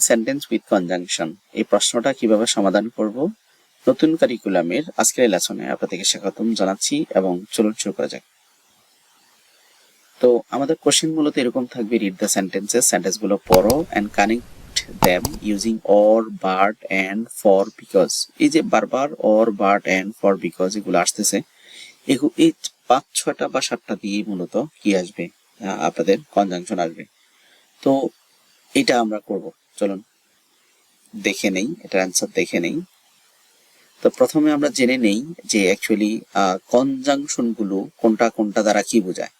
Sentence with conjunction এই প্রশ্নটা কিভাবে সমাধান করব নতুন কারিকুলামের আজকের লেসনে আপনাদেরকে স্বাগতম জানাচ্ছি এবং চলুন শুরু করা যাক। তো আমাদের কোশ্চেন মূলত এরকম থাকবে, রিড দ্য সেন্টেন্সগুলো পড়ো and connect them using or, but, and, for, because. এই যে বারবার or, but, and, for, because এগুলো আসতেছে, এই 5-6টা বা 7টা দিয়ে মূলত কি আসবে, আপনাদের কনজাংশন আসবে। তো এটা আমরা করব, চলুন দেখে নেই, এটার অ্যান্সার দেখে নেই। তো প্রথমে আমরা জেনে নেই যে অ্যাকচুয়ালি কনজাংশন গুলো কোনটা কোনটা দ্বারা কি বোঝায়।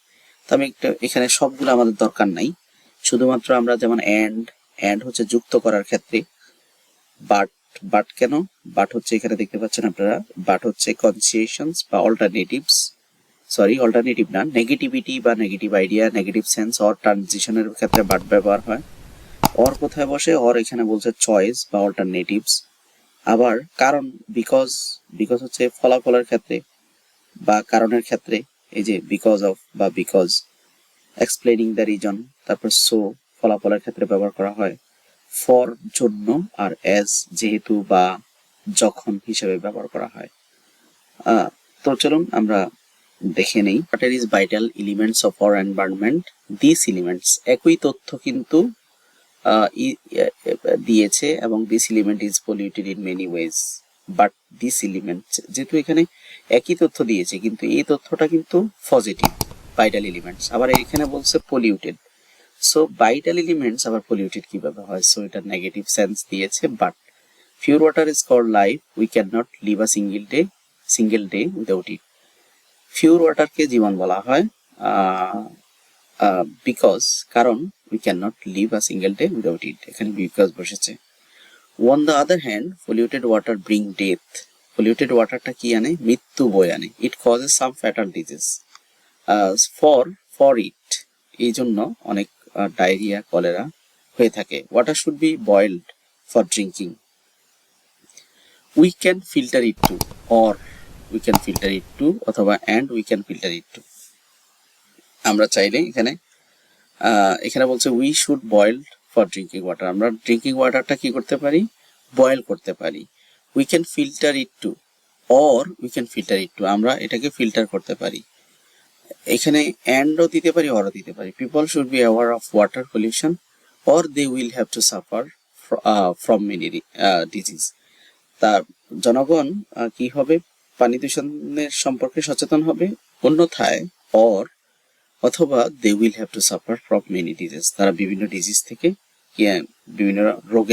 তো আমি একটা এখানে সবগুলো আমাদের দরকার নাই, শুধুমাত্র আমরা যেমন এন্ড হচ্ছে যুক্ত করার ক্ষেত্রে, বাট বাট কেন বাট হচ্ছে এখানে দেখতে পাচ্ছেন আপনারা, বাট হচ্ছে কনসিয়েশনস বা অল্টারনেটিভস, অল্টারনেটিভ না, নেগেটিভিটি বা negative idea, negative sense or ট্রানজিশনের ক্ষেত্রে বাট ব্যবহার হয়। অর কোথায় বসে, অর এখানে বলছে চয়েস বা অল্টারনেটিভস। আবার কারণ বিকজ হচ্ছে ফলাফলের ক্ষেত্রে বা কারণের ক্ষেত্রে, এই যে বিকজ অফ বা বিকজ, এক্সপ্লেনিং দ্য রিজন, তারপর সো ফলাফলের ক্ষেত্রে ব্যবহার করা হয়। ফর জন্য, আর অ্যাজ যেহেতু বা যখন হিসেবে ব্যবহার করা হয়। তো চলুন আমরা দেখে নেই। What is vital elements of our environment. This elements একই তথ্য কিন্তু দিয়েছে এবং this element is polluted in many ways, but this element, যেহেতু এখানে একই তথ্য দিয়েছে কিন্তু এই তথ্যটা কিন্তু পজিটিভ, ভাইটাল এলিমেন্টস, আবার এখানে বলছে পলিউটেড। সো ভাইটাল এলিমেন্টস আবার পলিউটেড কিভাবে হয়, সো এটা নেগেটিভ সেন্স দিয়েছে। But pure water is called life, we can not live a single day without it. Pure ওয়াটারকে জীবন বলা হয়, বিকজ কারণ we cannot live a single day without it, এখানে বিকজ বসেছে। on the other hand polluted water bring death, polluted ওয়াটারটা কি আনে, মৃত্যু বয়ে আনে। it causes some fatal disease, for it, এই জন্য অনেক ডায়রিয়া, কলেরা হয়ে থাকে। water should be boiled for drinking, we can filter it too, or we can filter it too, অথবা and we can filter it too। আমরা চাইলে এখানে বলছে we should boil for drinking water, আমরা drinking ওয়াটারটা কি করতে পারি, বয়েল করতে পারি। We can filter it too, or we can filter it too, আমরা এটাকে ফিল্টার করতে পারি। এখানে অ্যান্ডও দিতে পারি, অরও দিতে পারি। People should be aware of water pollution, or they will have to suffer from many disease. তা জনগণ কি হবে, পানি দূষণের সম্পর্কে সচেতন হবে, অন্যথায় অথবা they will have to suffer from many disease, তারা বিভিন্ন ডিজিজ থেকে বিভিন্ন রোগে